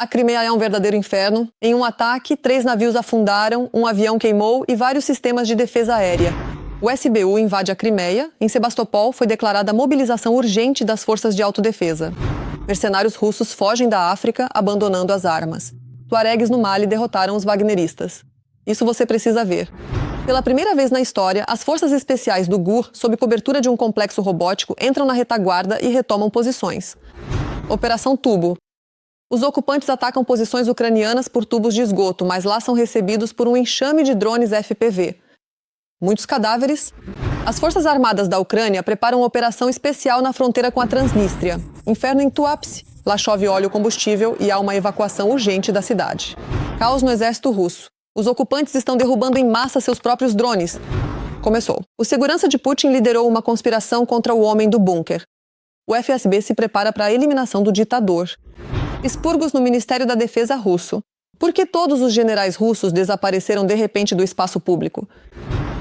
A Crimeia é um verdadeiro inferno. Em um ataque, 3 navios afundaram, um avião queimou e vários sistemas de defesa aérea. O SBU invade a Crimeia. Em Sebastopol, foi declarada mobilização urgente das forças de autodefesa. Mercenários russos fogem da África, abandonando as armas. Tuaregues no Mali derrotaram os wagneristas. Isso você precisa ver. Pela primeira vez na história, as forças especiais do GUR, sob cobertura de um complexo robótico, entram na retaguarda e retomam posições. Operação Tubo. Os ocupantes atacam posições ucranianas por tubos de esgoto, mas lá são recebidos por um enxame de drones FPV. Muitos cadáveres. As Forças Armadas da Ucrânia preparam uma operação especial na fronteira com a Transnistria. Inferno em Tuapse. Lá chove óleo e combustível e há uma evacuação urgente da cidade. Caos no exército russo. Os ocupantes estão derrubando em massa seus próprios drones. Começou. O segurança de Putin liderou uma conspiração contra o homem do bunker. O FSB se prepara para a eliminação do ditador. Expurgos no Ministério da Defesa russo. Por que todos os generais russos desapareceram de repente do espaço público?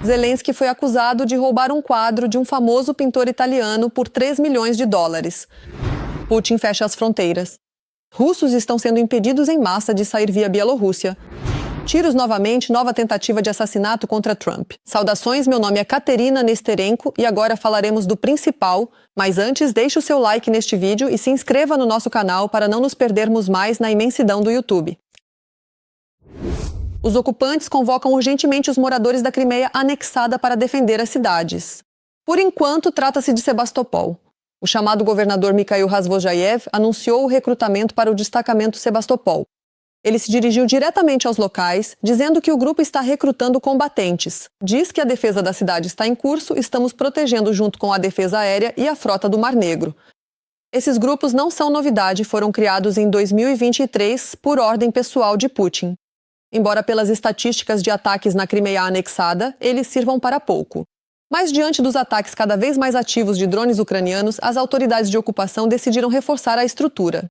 Zelensky foi acusado de roubar um quadro de um famoso pintor italiano por 3 milhões de dólares. Putin fecha as fronteiras. Russos estão sendo impedidos em massa de sair via Bielorrússia. Tiros novamente, nova tentativa de assassinato contra Trump. Saudações, meu nome é Katerina Nesterenko e agora falaremos do principal, mas antes deixe o seu like neste vídeo e se inscreva no nosso canal para não nos perdermos mais na imensidão do YouTube. Os ocupantes convocam urgentemente os moradores da Crimeia anexada para defender as cidades. Por enquanto, trata-se de Sebastopol. O chamado governador Mikhail Razvojayev anunciou o recrutamento para o destacamento Sebastopol. Ele se dirigiu diretamente aos locais, dizendo que o grupo está recrutando combatentes. Diz que a defesa da cidade está em curso, estamos protegendo junto com a defesa aérea e a frota do Mar Negro. Esses grupos não são novidade, foram criados em 2023 por ordem pessoal de Putin. Embora pelas estatísticas de ataques na Crimeia anexada, eles sirvam para pouco. Mas diante dos ataques cada vez mais ativos de drones ucranianos, as autoridades de ocupação decidiram reforçar a estrutura.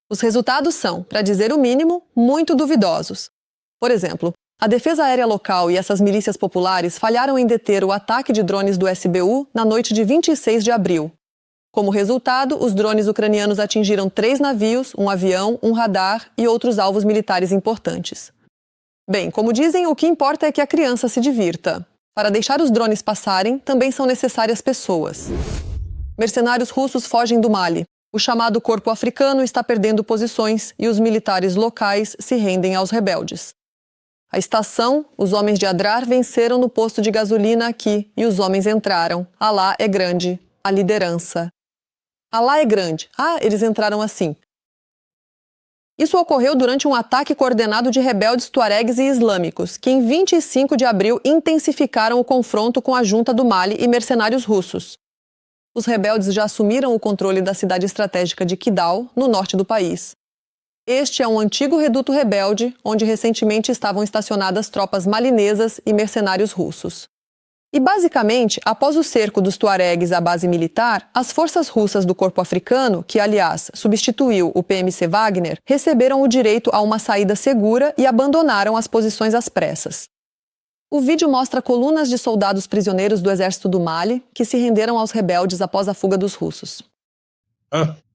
Os resultados são, para dizer o mínimo, muito duvidosos. Por exemplo, a defesa aérea local e essas milícias populares falharam em deter o ataque de drones do SBU na noite de 26 de abril. Como resultado, os drones ucranianos atingiram 3 navios, um avião, um radar e outros alvos militares importantes. Bem, como dizem, o que importa é que a criança se divirta. Para deixar os drones passarem, também são necessárias pessoas. Mercenários russos fogem do Mali. O chamado corpo africano está perdendo posições e os militares locais se rendem aos rebeldes. A estação, os homens de Adrar venceram no posto de gasolina aqui e os homens entraram. Alá é grande, a liderança. Alá é grande. Ah, eles entraram assim. Isso ocorreu durante um ataque coordenado de rebeldes tuaregues e islâmicos, que em 25 de abril intensificaram o confronto com a junta do Mali e mercenários russos. Os rebeldes já assumiram o controle da cidade estratégica de Kidal, no norte do país. Este é um antigo reduto rebelde, onde recentemente estavam estacionadas tropas malinesas e mercenários russos. E, basicamente, após o cerco dos tuaregues à base militar, as forças russas do corpo africano, que, aliás, substituiu o PMC Wagner, receberam o direito a uma saída segura e abandonaram as posições às pressas. O vídeo mostra colunas de soldados prisioneiros do exército do Mali que se renderam aos rebeldes após a fuga dos russos.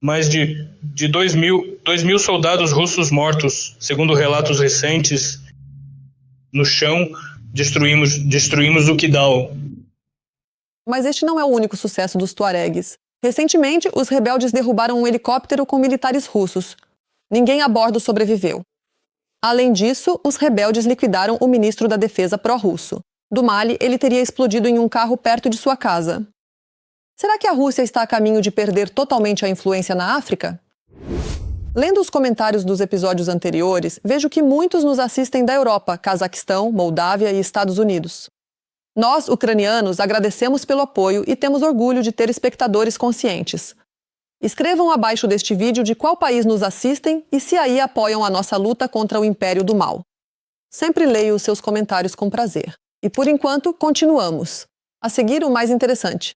Mais de 2 mil soldados russos mortos, segundo relatos recentes. No chão, destruímos o Kidal. Mas este não é o único sucesso dos tuaregues. Recentemente, os rebeldes derrubaram um helicóptero com militares russos. Ninguém a bordo sobreviveu. Além disso, os rebeldes liquidaram o ministro da Defesa pró-russo. Do Mali, ele teria explodido em um carro perto de sua casa. Será que a Rússia está a caminho de perder totalmente a influência na África? Lendo os comentários dos episódios anteriores, vejo que muitos nos assistem da Europa, Cazaquistão, Moldávia e Estados Unidos. Nós, ucranianos, agradecemos pelo apoio e temos orgulho de ter espectadores conscientes. Escrevam abaixo deste vídeo de qual país nos assistem e se aí apoiam a nossa luta contra o Império do Mal. Sempre leio os seus comentários com prazer. E por enquanto, continuamos. A seguir, o mais interessante.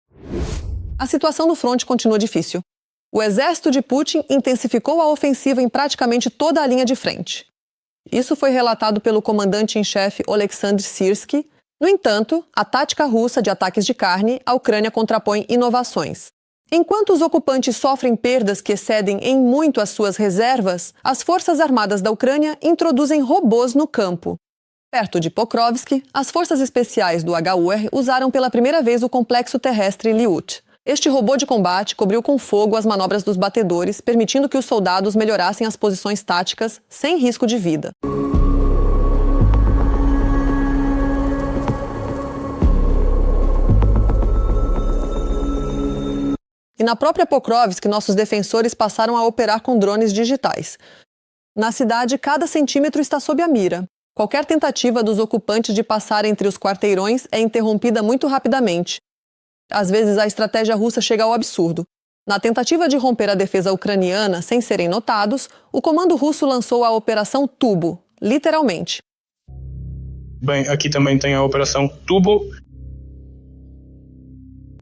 A situação no fronte continua difícil. O exército de Putin intensificou a ofensiva em praticamente toda a linha de frente. Isso foi relatado pelo comandante-em-chefe Oleksandr Syrskyi. No entanto, a tática russa de ataques de carne, a Ucrânia contrapõe inovações. Enquanto os ocupantes sofrem perdas que excedem em muito as suas reservas, as Forças Armadas da Ucrânia introduzem robôs no campo. Perto de Pokrovsk, as forças especiais do HUR usaram pela primeira vez o complexo terrestre Lyut. Este robô de combate cobriu com fogo as manobras dos batedores, permitindo que os soldados melhorassem as posições táticas sem risco de vida. E na própria Pokrovsk, nossos defensores passaram a operar com drones digitais. Na cidade, cada centímetro está sob a mira. Qualquer tentativa dos ocupantes de passar entre os quarteirões é interrompida muito rapidamente. Às vezes, a estratégia russa chega ao absurdo. Na tentativa de romper a defesa ucraniana sem serem notados, o comando russo lançou a Operação Tubo, literalmente. Bem, aqui também tem a Operação Tubo.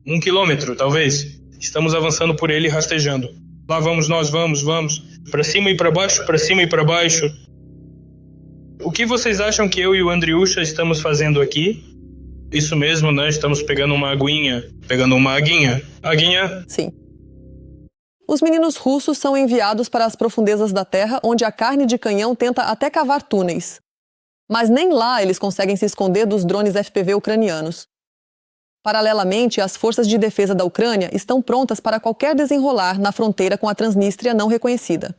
1 quilômetro, talvez. Estamos avançando por ele rastejando. Lá vamos nós, vamos. Para cima e para baixo, para cima e para baixo. O que vocês acham que eu e o Andriusha estamos fazendo aqui? Isso mesmo, né? Estamos pegando uma aguinha. Aguinha? Sim. Os meninos russos são enviados para as profundezas da terra, onde a carne de canhão tenta até cavar túneis. Mas nem lá eles conseguem se esconder dos drones FPV ucranianos. Paralelamente, as forças de defesa da Ucrânia estão prontas para qualquer desenrolar na fronteira com a Transnistria não reconhecida.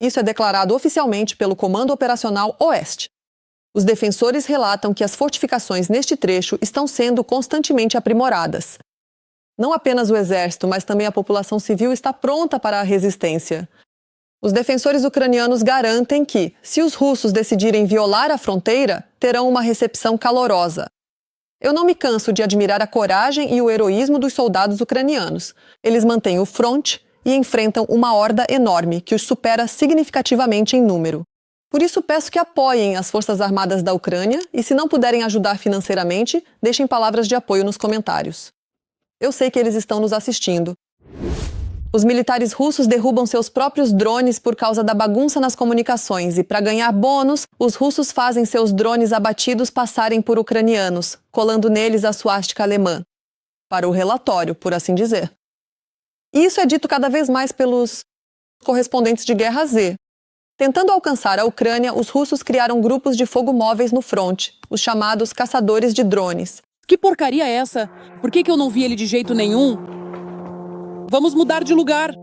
Isso é declarado oficialmente pelo Comando Operacional Oeste. Os defensores relatam que as fortificações neste trecho estão sendo constantemente aprimoradas. Não apenas o exército, mas também a população civil está pronta para a resistência. Os defensores ucranianos garantem que, se os russos decidirem violar a fronteira, terão uma recepção calorosa. Eu não me canso de admirar a coragem e o heroísmo dos soldados ucranianos. Eles mantêm o fronte e enfrentam uma horda enorme que os supera significativamente em número. Por isso peço que apoiem as Forças Armadas da Ucrânia e, se não puderem ajudar financeiramente, deixem palavras de apoio nos comentários. Eu sei que eles estão nos assistindo. Os militares russos derrubam seus próprios drones por causa da bagunça nas comunicações e, para ganhar bônus, os russos fazem seus drones abatidos passarem por ucranianos, colando neles a suástica alemã. Para o relatório, por assim dizer. E isso é dito cada vez mais pelos correspondentes de Guerra Z. Tentando alcançar a Ucrânia, os russos criaram grupos de fogo móveis no fronte, os chamados caçadores de drones. Que porcaria é essa? Por que eu não vi ele de jeito nenhum? Vamos mudar de lugar.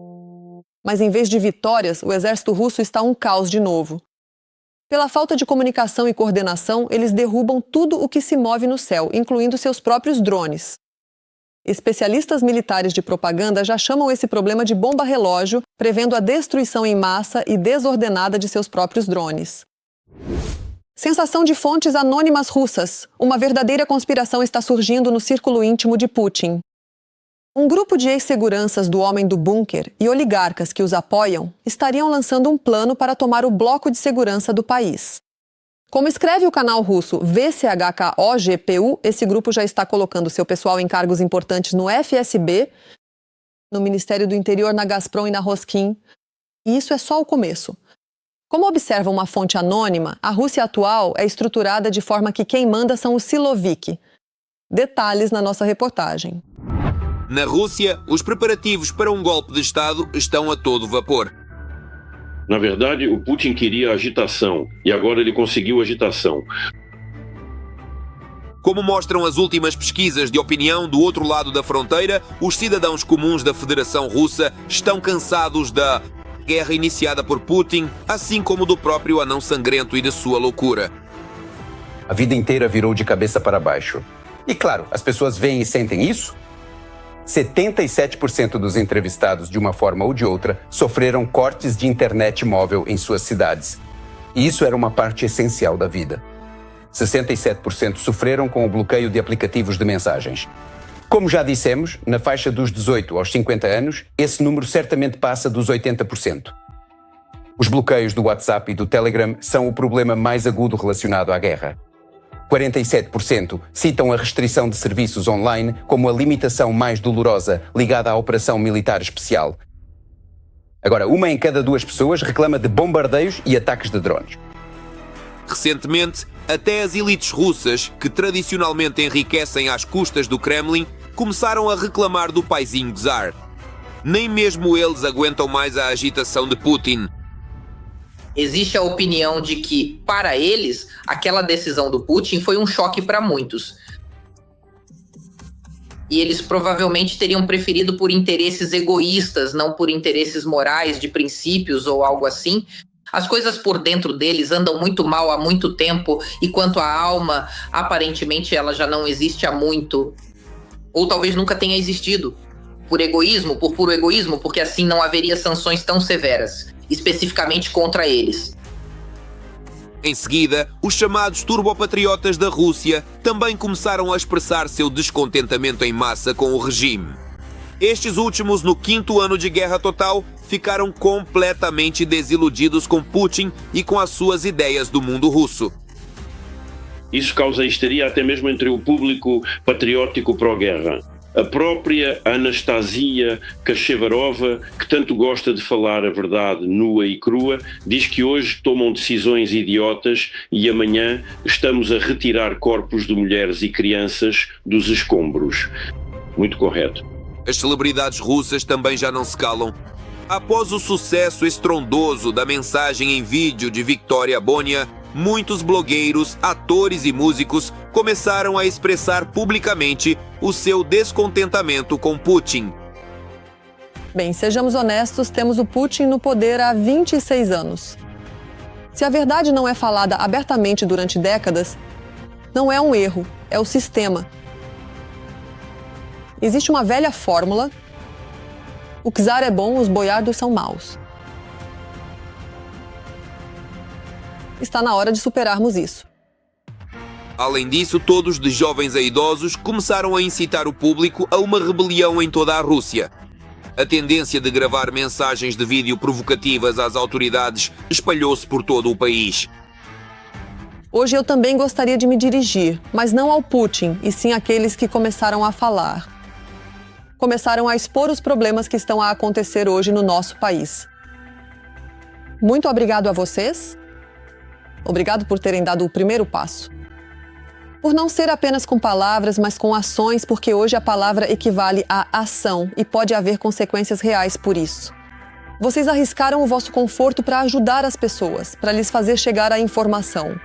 Mas em vez de vitórias, o exército russo está um caos de novo. Pela falta de comunicação e coordenação, eles derrubam tudo o que se move no céu, incluindo seus próprios drones. Especialistas militares de propaganda já chamam esse problema de bomba-relógio, prevendo a destruição em massa e desordenada de seus próprios drones. Sensação de fontes anônimas russas. Uma verdadeira conspiração está surgindo no círculo íntimo de Putin. Um grupo de ex-seguranças do Homem do Bunker e oligarcas que os apoiam estariam lançando um plano para tomar o bloco de segurança do país. Como escreve o canal russo VCHKOGPU, esse grupo já está colocando seu pessoal em cargos importantes no FSB, no Ministério do Interior, na Gazprom e na Roskin. E isso é só o começo. Como observa uma fonte anônima, a Rússia atual é estruturada de forma que quem manda são os Siloviki. Detalhes na nossa reportagem. Na Rússia, os preparativos para um golpe de Estado estão a todo vapor. Na verdade, o Putin queria agitação, e agora ele conseguiu agitação. Como mostram as últimas pesquisas de opinião do outro lado da fronteira, os cidadãos comuns da Federação Russa estão cansados da guerra iniciada por Putin, assim como do próprio anão sangrento e de sua loucura. A vida inteira virou de cabeça para baixo. E claro, as pessoas veem e sentem isso. 77% dos entrevistados, de uma forma ou de outra, sofreram cortes de internet móvel em suas cidades. E isso era uma parte essencial da vida. 67% sofreram com o bloqueio de aplicativos de mensagens. Como já dissemos, na faixa dos 18 aos 50 anos, esse número certamente passa dos 80%. Os bloqueios do WhatsApp e do Telegram são o problema mais agudo relacionado à guerra. 47% citam a restrição de serviços online como a limitação mais dolorosa ligada à operação militar especial. Agora, 1 em cada 2 pessoas reclama de bombardeios e ataques de drones. Recentemente, até as elites russas, que tradicionalmente enriquecem às custas do Kremlin, começaram a reclamar do paizinho czar. Nem mesmo eles aguentam mais a agitação de Putin. Existe a opinião de que, para eles, aquela decisão do Putin foi um choque para muitos. E eles provavelmente teriam preferido por interesses egoístas, não por interesses morais, de princípios ou algo assim. As coisas por dentro deles andam muito mal há muito tempo, e quanto à alma, aparentemente ela já não existe há muito. Ou talvez nunca tenha existido. Por egoísmo, por puro egoísmo, porque assim não haveria sanções tão severas, especificamente contra eles. Em seguida, os chamados turbopatriotas da Rússia também começaram a expressar seu descontentamento em massa com o regime. Estes últimos, no 5º ano de guerra total, ficaram completamente desiludidos com Putin e com as suas ideias do mundo russo. Isso causa histeria até mesmo entre o público patriótico pró-guerra. A própria Anastasia Kachevarova, que tanto gosta de falar a verdade nua e crua, diz que hoje tomam decisões idiotas e amanhã estamos a retirar corpos de mulheres e crianças dos escombros. Muito correto. As celebridades russas também já não se calam. Após o sucesso estrondoso da mensagem em vídeo de Victoria Bonia, muitos blogueiros, atores e músicos começaram a expressar publicamente o seu descontentamento com Putin. Bem, sejamos honestos, temos o Putin no poder há 26 anos. Se a verdade não é falada abertamente durante décadas, não é um erro, é o sistema. Existe uma velha fórmula: o czar é bom, os boiardos são maus. Está na hora de superarmos isso. Além disso, todos, de jovens a idosos, começaram a incitar o público a uma rebelião em toda a Rússia. A tendência de gravar mensagens de vídeo provocativas às autoridades espalhou-se por todo o país. Hoje eu também gostaria de me dirigir, mas não ao Putin, e sim àqueles que começaram a falar. Começaram a expor os problemas que estão a acontecer hoje no nosso país. Muito obrigado a vocês. Obrigado por terem dado o primeiro passo. Por não ser apenas com palavras, mas com ações, porque hoje a palavra equivale à ação e pode haver consequências reais por isso. Vocês arriscaram o vosso conforto para ajudar as pessoas, para lhes fazer chegar a informação.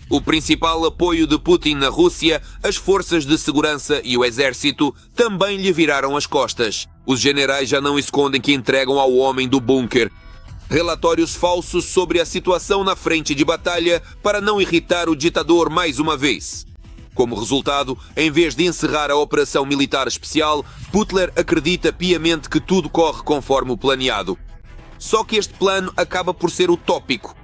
O principal apoio de Putin na Rússia, as forças de segurança e o exército, também lhe viraram as costas. Os generais já não escondem que entregam ao homem do bunker relatórios falsos sobre a situação na frente de batalha para não irritar o ditador mais uma vez. Como resultado, em vez de encerrar a operação militar especial, Butler acredita piamente que tudo corre conforme o planeado. Só que este plano acaba por ser utópico.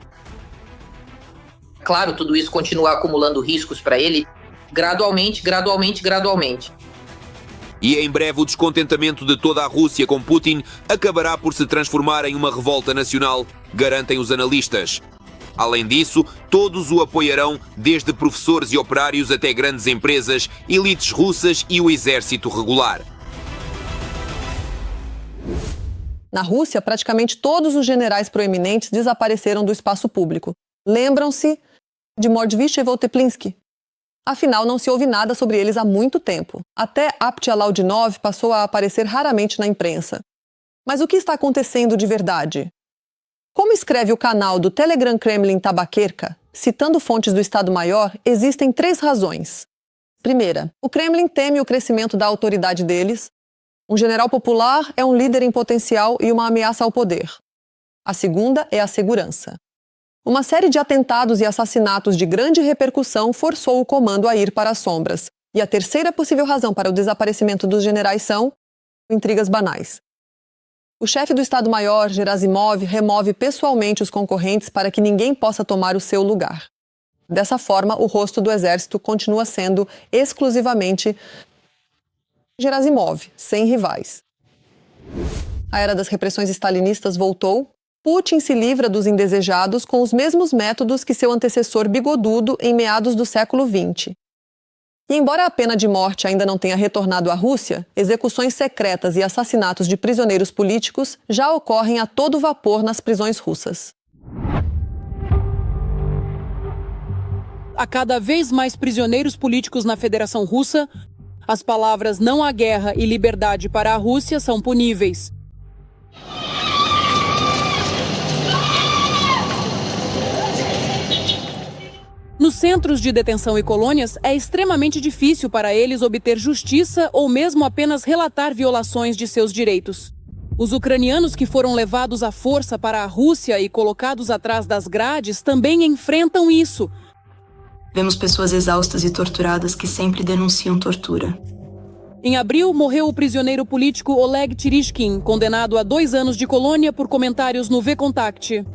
Claro, tudo isso continua acumulando riscos para ele, gradualmente. E em breve o descontentamento de toda a Rússia com Putin acabará por se transformar em uma revolta nacional, garantem os analistas. Além disso, todos o apoiarão, desde professores e operários até grandes empresas, elites russas e o exército regular. Na Rússia, praticamente todos os generais proeminentes desapareceram do espaço público. Lembram-se de Mordvich e Volteplinsky? Afinal, não se ouve nada sobre eles há muito tempo. Até Abtalaudinov passou a aparecer raramente na imprensa. Mas o que está acontecendo de verdade? Como escreve o canal do Telegram Kremlin Tabakerka, citando fontes do Estado-Maior, existem 3 razões. Primeira, o Kremlin teme o crescimento da autoridade deles. Um general popular é um líder em potencial e uma ameaça ao poder. A segunda é a segurança. Uma série de atentados e assassinatos de grande repercussão forçou o comando a ir para as sombras. E a terceira possível razão para o desaparecimento dos generais são intrigas banais. O chefe do Estado-Maior, Gerasimov, remove pessoalmente os concorrentes para que ninguém possa tomar o seu lugar. Dessa forma, o rosto do exército continua sendo exclusivamente Gerasimov, sem rivais. A era das repressões stalinistas voltou. Putin se livra dos indesejados com os mesmos métodos que seu antecessor bigodudo em meados do século XX. E embora a pena de morte ainda não tenha retornado à Rússia, execuções secretas e assassinatos de prisioneiros políticos já ocorrem a todo vapor nas prisões russas. Há cada vez mais prisioneiros políticos na Federação Russa, As palavras "não há guerra" e "liberdade para a Rússia" são puníveis. Nos centros de detenção e colônias, é extremamente difícil para eles obter justiça ou mesmo apenas relatar violações de seus direitos. Os ucranianos que foram levados à força para a Rússia e colocados atrás das grades também enfrentam isso. Vemos pessoas exaustas e torturadas que sempre denunciam tortura. Em abril, morreu o prisioneiro político Oleg Tirishkin, condenado a 2 anos de colônia por comentários no VKontakte.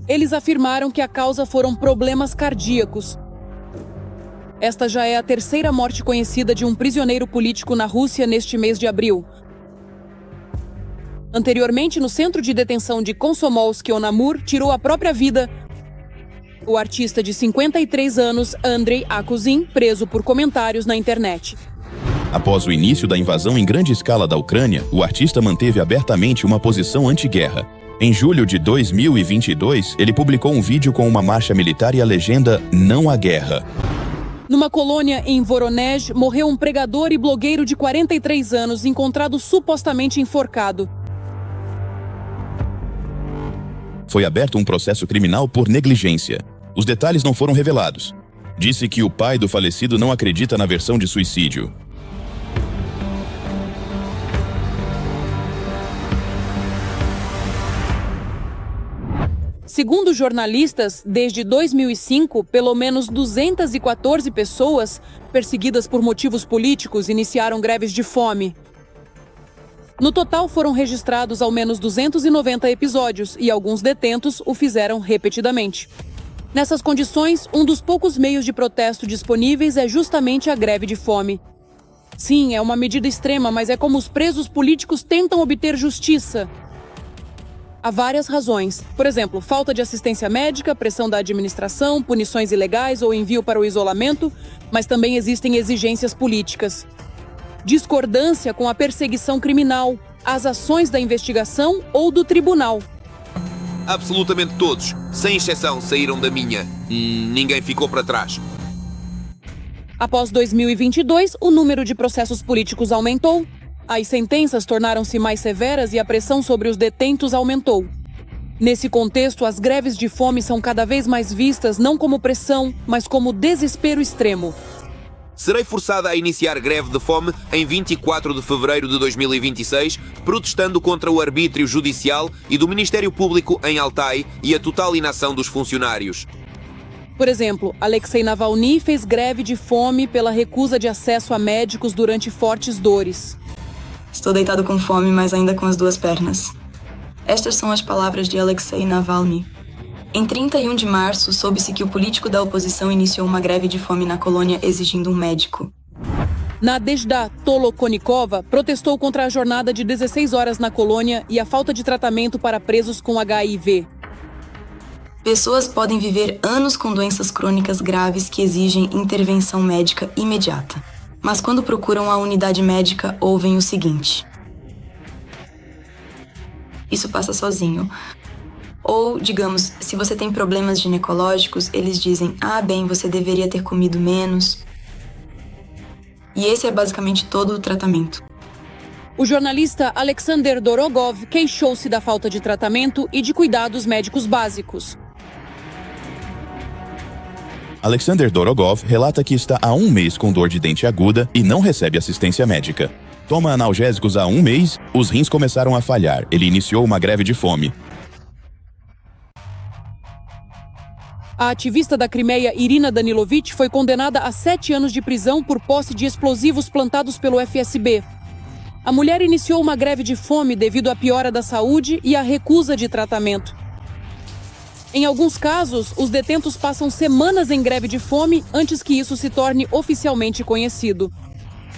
Eles afirmaram que a causa foram problemas cardíacos. Esta já é a 3ª morte conhecida de um prisioneiro político na Rússia neste mês de abril. Anteriormente, no centro de detenção de Komsomolsk-on-Amur, tirou a própria vida o artista de 53 anos, Andrei Akuzin, preso por comentários na internet. Após o início da invasão em grande escala da Ucrânia, o artista manteve abertamente uma posição anti-guerra. Em julho de 2022, ele publicou um vídeo com uma marcha militar e a legenda "Não há guerra". Numa colônia em Voronezh, morreu um pregador e blogueiro de 43 anos, encontrado supostamente enforcado. Foi aberto um processo criminal por negligência. Os detalhes não foram revelados. Disse que o pai do falecido não acredita na versão de suicídio. Segundo jornalistas, desde 2005, pelo menos 214 pessoas, perseguidas por motivos políticos, iniciaram greves de fome. No total, foram registrados ao menos 290 episódios e alguns detentos o fizeram repetidamente. Nessas condições, um dos poucos meios de protesto disponíveis é justamente a greve de fome. Sim, é uma medida extrema, mas é como os presos políticos tentam obter justiça. Há várias razões. Por exemplo, falta de assistência médica, pressão da administração, punições ilegais ou envio para o isolamento, mas também existem exigências políticas. Discordância com a perseguição criminal, as ações da investigação ou do tribunal. Absolutamente todos, sem exceção, saíram da minha. Ninguém ficou para trás. Após 2022, o número de processos políticos aumentou. As sentenças tornaram-se mais severas e a pressão sobre os detentos aumentou. Nesse contexto, as greves de fome são cada vez mais vistas não como pressão, mas como desespero extremo. Serei forçada a iniciar greve de fome em 24 de fevereiro de 2026, protestando contra o arbítrio judicial e do Ministério Público em Altai e a total inação dos funcionários. Por exemplo, Alexei Navalny fez greve de fome pela recusa de acesso a médicos durante fortes dores. Estou deitado com fome, mas ainda com as 2 pernas. Estas são as palavras de Alexei Navalny. Em 31 de março, soube-se que o político da oposição iniciou uma greve de fome na colônia exigindo um médico. Nadezhda Tolokonikova protestou contra a jornada de 16 horas na colônia e a falta de tratamento para presos com HIV. Pessoas podem viver anos com doenças crônicas graves que exigem intervenção médica imediata. Mas quando procuram a unidade médica, ouvem o seguinte: isso passa sozinho. Ou, digamos, se você tem problemas ginecológicos, eles dizem: bem, você deveria ter comido menos. E esse é basicamente todo o tratamento. O jornalista Alexander Dorogov queixou-se da falta de tratamento e de cuidados médicos básicos. Alexander Dorogov relata que está há 1 mês com dor de dente aguda e não recebe assistência médica. Toma analgésicos há 1 mês, os rins começaram a falhar. Ele iniciou uma greve de fome. A ativista da Crimeia, Irina Danilovich, foi condenada a 7 anos de prisão por posse de explosivos plantados pelo FSB. A mulher iniciou uma greve de fome devido à piora da saúde e à recusa de tratamento. Em alguns casos, os detentos passam semanas em greve de fome antes que isso se torne oficialmente conhecido.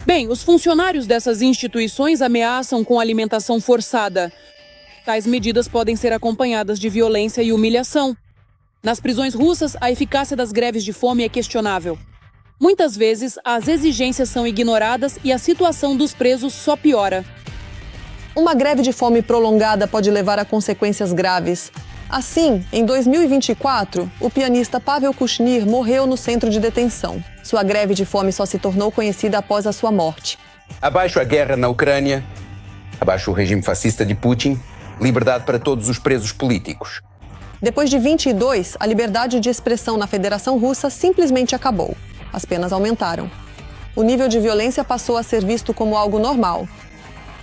Bem, os funcionários dessas instituições ameaçam com alimentação forçada. Tais medidas podem ser acompanhadas de violência e humilhação. Nas prisões russas, a eficácia das greves de fome é questionável. Muitas vezes, as exigências são ignoradas e a situação dos presos só piora. Uma greve de fome prolongada pode levar a consequências graves. Assim, em 2024, o pianista Pavel Kushnir morreu no centro de detenção. Sua greve de fome só se tornou conhecida após a sua morte. Abaixo a guerra na Ucrânia, abaixo o regime fascista de Putin, liberdade para todos os presos políticos. Depois de 22, a liberdade de expressão na Federação Russa simplesmente acabou. As penas aumentaram. O nível de violência passou a ser visto como algo normal.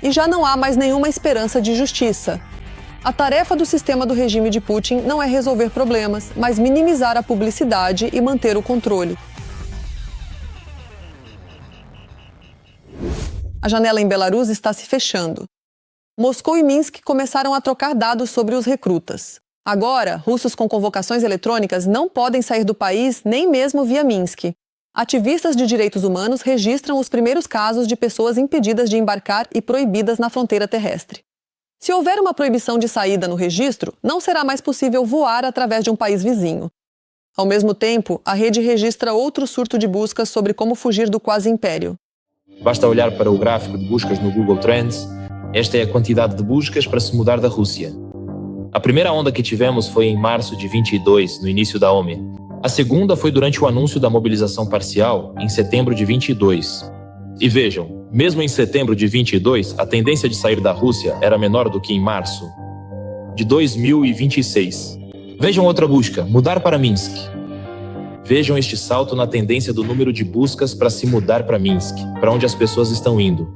E já não há mais nenhuma esperança de justiça. A tarefa do sistema do regime de Putin não é resolver problemas, mas minimizar a publicidade e manter o controle. A janela em Belarus está se fechando. Moscou e Minsk começaram a trocar dados sobre os recrutas. Agora, russos com convocações eletrônicas não podem sair do país nem mesmo via Minsk. Ativistas de direitos humanos registram os primeiros casos de pessoas impedidas de embarcar e proibidas na fronteira terrestre. Se houver uma proibição de saída no registro, não será mais possível voar através de um país vizinho. Ao mesmo tempo, a rede registra outro surto de buscas sobre como fugir do quase-império. Basta olhar para o gráfico de buscas no Google Trends. Esta é a quantidade de buscas para se mudar da Rússia. A primeira onda que tivemos foi em março de 22, no início da OMI. A segunda foi durante o anúncio da mobilização parcial, em setembro de 22. E vejam, mesmo em setembro de 22, a tendência de sair da Rússia era menor do que em março de 2026. Vejam outra busca, mudar para Minsk. Vejam este salto na tendência do número de buscas para se mudar para Minsk, para onde as pessoas estão indo.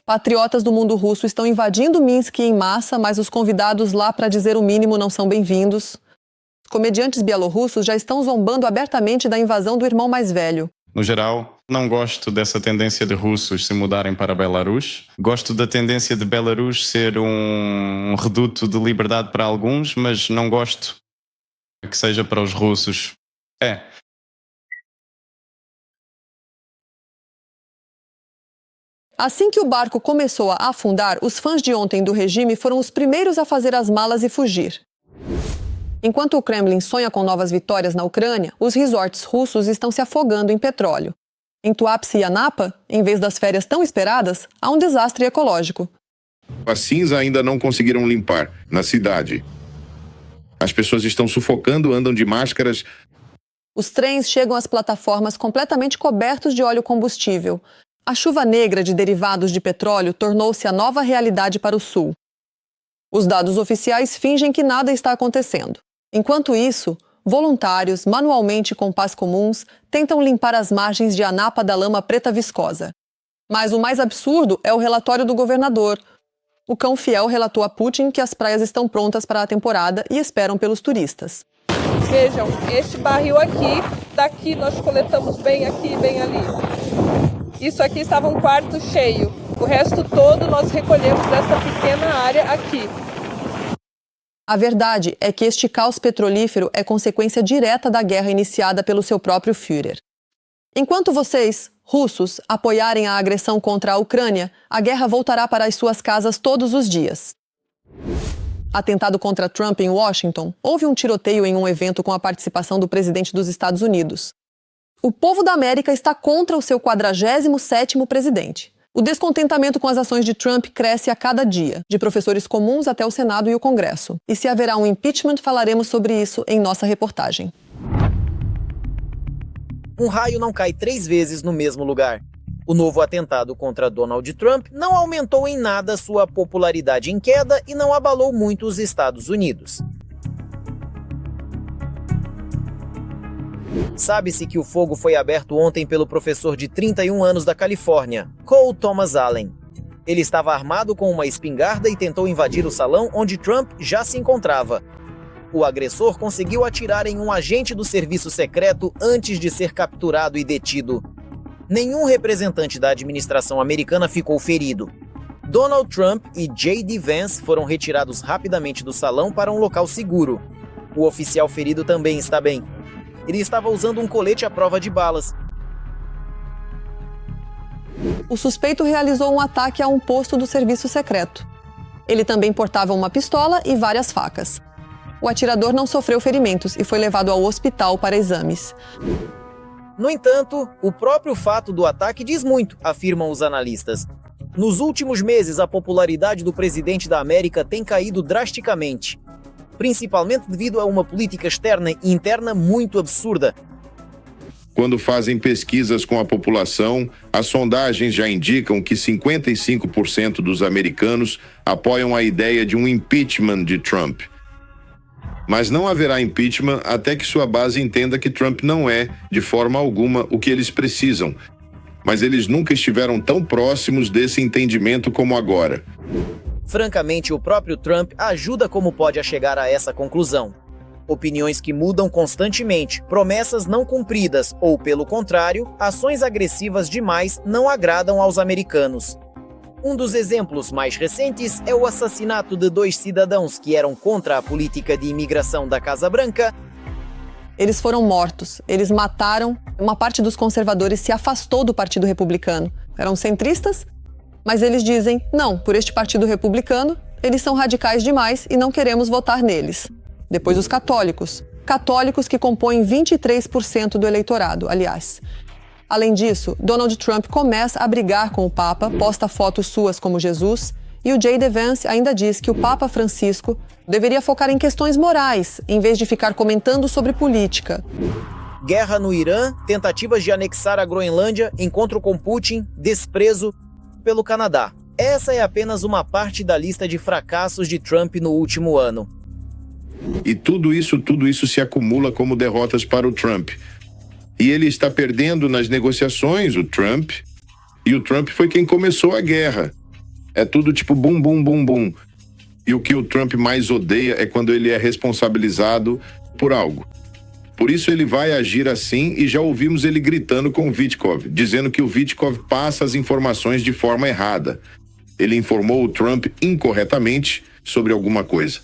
Patriotas do mundo russo estão invadindo Minsk em massa, mas os convidados lá para dizer o mínimo não são bem-vindos. Comediantes bielorrussos já estão zombando abertamente da invasão do irmão mais velho. No geral, não gosto dessa tendência de russos se mudarem para Belarus. Gosto da tendência de Belarus ser um reduto de liberdade para alguns, mas não gosto que seja para os russos. Assim que o barco começou a afundar, os fãs de ontem do regime foram os primeiros a fazer as malas e fugir. Enquanto o Kremlin sonha com novas vitórias na Ucrânia, os resorts russos estão se afogando em petróleo. Em Tuapse e Anapa, em vez das férias tão esperadas, há um desastre ecológico. A cinza ainda não conseguiram limpar na cidade. As pessoas estão sufocando, andam de máscaras. Os trens chegam às plataformas completamente cobertos de óleo combustível. A chuva negra de derivados de petróleo tornou-se a nova realidade para o sul. Os dados oficiais fingem que nada está acontecendo. Enquanto isso, voluntários, manualmente com pás comuns, tentam limpar as margens de Anapa da lama preta viscosa. Mas o mais absurdo é o relatório do governador. O cão fiel relatou a Putin que as praias estão prontas para a temporada e esperam pelos turistas. Vejam, este barril aqui, daqui nós coletamos bem aqui e bem ali. Isso aqui estava um quarto cheio. O resto todo nós recolhemos dessa pequena área aqui. A verdade é que este caos petrolífero é consequência direta da guerra iniciada pelo seu próprio Führer. Enquanto vocês, russos, apoiarem a agressão contra a Ucrânia, a guerra voltará para as suas casas todos os dias. Atentado contra Trump em Washington, houve um tiroteio em um evento com a participação do presidente dos Estados Unidos. O povo da América está contra o seu 47º presidente. O descontentamento com as ações de Trump cresce a cada dia, de professores comuns até o Senado e o Congresso. E se haverá um impeachment, falaremos sobre isso em nossa reportagem. Um raio não cai 3 vezes no mesmo lugar. O novo atentado contra Donald Trump não aumentou em nada sua popularidade em queda e não abalou muito os Estados Unidos. Sabe-se que o fogo foi aberto ontem pelo professor de 31 anos da Califórnia, Cole Thomas Allen. Ele estava armado com uma espingarda e tentou invadir o salão onde Trump já se encontrava. O agressor conseguiu atirar em um agente do serviço secreto antes de ser capturado e detido. Nenhum representante da administração americana ficou ferido. Donald Trump e J.D. Vance foram retirados rapidamente do salão para um local seguro. O oficial ferido também está bem. Ele estava usando um colete à prova de balas. O suspeito realizou um ataque a um posto do serviço secreto. Ele também portava uma pistola e várias facas. O atirador não sofreu ferimentos e foi levado ao hospital para exames. No entanto, o próprio fato do ataque diz muito, afirmam os analistas. Nos últimos meses, a popularidade do presidente da América tem caído drasticamente. principalmente devido a uma política externa e interna muito absurda. Quando fazem pesquisas com a população, as sondagens já indicam que 55% dos americanos apoiam a ideia de um impeachment de Trump. Mas não haverá impeachment até que sua base entenda que Trump não é, de forma alguma, o que eles precisam. Mas eles nunca estiveram tão próximos desse entendimento como agora. Francamente, o próprio Trump ajuda como pode a chegar a essa conclusão. Opiniões que mudam constantemente, promessas não cumpridas ou, pelo contrário, ações agressivas demais não agradam aos americanos. Um dos exemplos mais recentes é o assassinato de 2 cidadãos que eram contra a política de imigração da Casa Branca. Eles foram mortos, eles mataram. Uma parte dos conservadores se afastou do Partido Republicano. Eram centristas, mas eles dizem, não, por este Partido Republicano, eles são radicais demais e não queremos votar neles. Depois os católicos que compõem 23% do eleitorado, aliás. Além disso, Donald Trump começa a brigar com o Papa, posta fotos suas como Jesus, e o J.D. Vance ainda diz que o Papa Francisco deveria focar em questões morais, em vez de ficar comentando sobre política. Guerra no Irã, tentativas de anexar a Groenlândia, encontro com Putin, desprezo pelo Canadá. Essa é apenas uma parte da lista de fracassos de Trump no último ano. E tudo isso se acumula como derrotas para o Trump. E ele está perdendo nas negociações, o Trump. E o Trump foi quem começou a guerra. É tudo tipo bum, bum, bum, bum. E o que o Trump mais odeia é quando ele é responsabilizado por algo. Por isso ele vai agir assim e já ouvimos ele gritando com o Witkoff, dizendo que o Witkoff passa as informações de forma errada. Ele informou o Trump incorretamente sobre alguma coisa.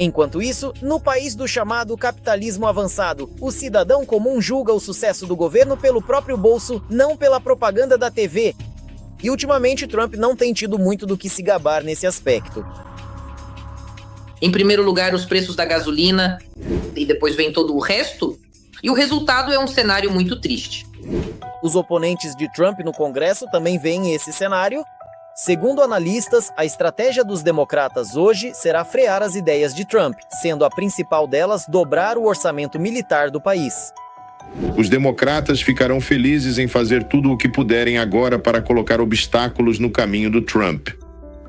Enquanto isso, no país do chamado capitalismo avançado, o cidadão comum julga o sucesso do governo pelo próprio bolso, não pela propaganda da TV. E ultimamente Trump não tem tido muito do que se gabar nesse aspecto. Em primeiro lugar, os preços da gasolina, e depois vem todo o resto, e o resultado é um cenário muito triste. Os oponentes de Trump no Congresso também veem esse cenário. Segundo analistas, a estratégia dos democratas hoje será frear as ideias de Trump, sendo a principal delas dobrar o orçamento militar do país. Os democratas ficarão felizes em fazer tudo o que puderem agora para colocar obstáculos no caminho do Trump.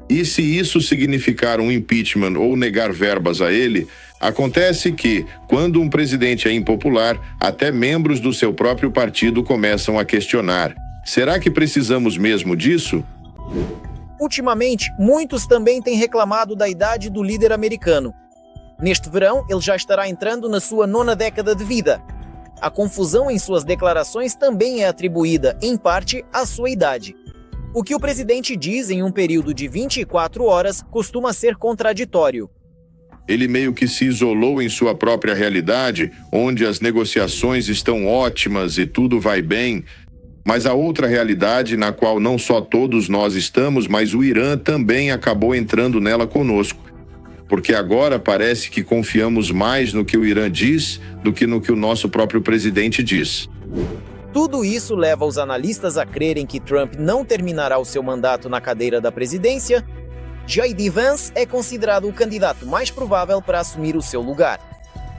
E se isso significar um impeachment ou negar verbas a ele, acontece que, quando um presidente é impopular, até membros do seu próprio partido começam a questionar: será que precisamos mesmo disso? Ultimamente, muitos também têm reclamado da idade do líder americano. Neste verão, ele já estará entrando na sua 9ª década de vida. A confusão em suas declarações também é atribuída, em parte, à sua idade. O que o presidente diz em um período de 24 horas costuma ser contraditório. Ele meio que se isolou em sua própria realidade, onde as negociações estão ótimas e tudo vai bem. Mas a outra realidade, na qual não só todos nós estamos, mas o Irã também acabou entrando nela conosco. Porque agora parece que confiamos mais no que o Irã diz do que no que o nosso próprio presidente diz. Tudo isso leva os analistas a crerem que Trump não terminará o seu mandato na cadeira da presidência. J.D. Vance é considerado o candidato mais provável para assumir o seu lugar.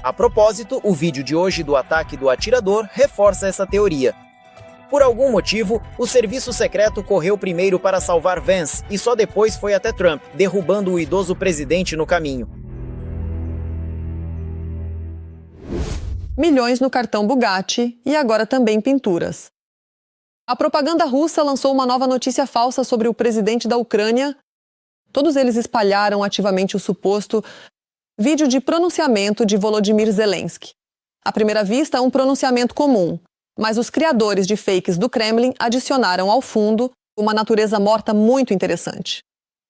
A propósito, o vídeo de hoje do ataque do atirador reforça essa teoria. Por algum motivo, o serviço secreto correu primeiro para salvar Vance e só depois foi até Trump, derrubando o idoso presidente no caminho. Milhões no cartão Bugatti e agora também pinturas. A propaganda russa lançou uma nova notícia falsa sobre o presidente da Ucrânia. Todos eles espalharam ativamente o suposto vídeo de pronunciamento de Volodymyr Zelensky. À primeira vista, é um pronunciamento comum, mas os criadores de fakes do Kremlin adicionaram ao fundo uma natureza morta muito interessante.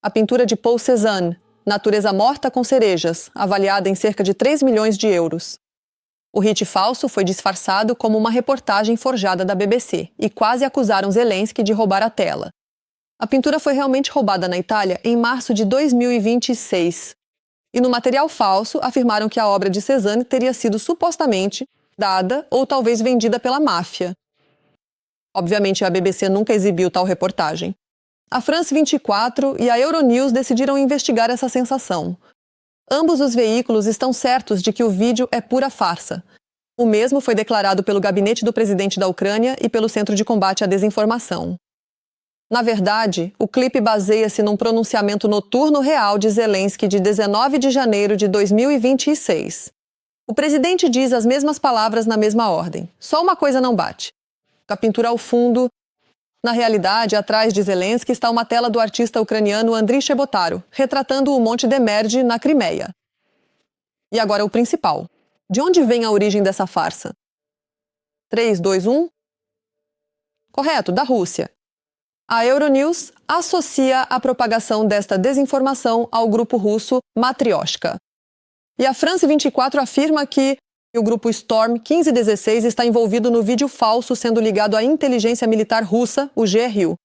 A pintura de Paul Cézanne, Natureza Morta com Cerejas, avaliada em cerca de 3 milhões de euros. O hit falso foi disfarçado como uma reportagem forjada da BBC e quase acusaram Zelensky de roubar a tela. A pintura foi realmente roubada na Itália em março de 2026. E no material falso afirmaram que a obra de Cézanne teria sido supostamente dada ou talvez vendida pela máfia. Obviamente, a BBC nunca exibiu tal reportagem. A France 24 e a Euronews decidiram investigar essa sensação. Ambos os veículos estão certos de que o vídeo é pura farsa. O mesmo foi declarado pelo gabinete do presidente da Ucrânia e pelo Centro de Combate à Desinformação. Na verdade, o clipe baseia-se num pronunciamento noturno real de Zelensky de 19 de janeiro de 2026. O presidente diz as mesmas palavras na mesma ordem. Só uma coisa não bate. A pintura ao fundo. Na realidade, atrás de Zelensky está uma tela do artista ucraniano Andriy Chebotaru, retratando o Monte Demerde na Crimeia. E agora o principal. De onde vem a origem dessa farsa? 3, 2, 1... Correto, da Rússia. A Euronews associa a propagação desta desinformação ao grupo russo Matryoshka. E a France 24 afirma que o grupo Storm 1516 está envolvido no vídeo falso sendo ligado à inteligência militar russa, o GRU.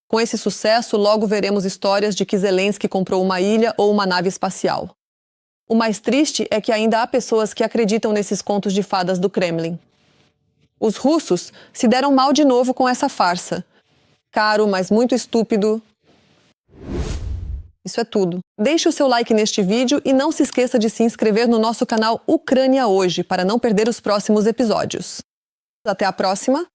Com esse sucesso, logo veremos histórias de que Zelensky comprou uma ilha ou uma nave espacial. O mais triste é que ainda há pessoas que acreditam nesses contos de fadas do Kremlin. Os russos se deram mal de novo com essa farsa. Caro, mas muito estúpido. Isso é tudo. Deixe o seu like neste vídeo e não se esqueça de se inscrever no nosso canal Ucrânia Hoje para não perder os próximos episódios. Até a próxima!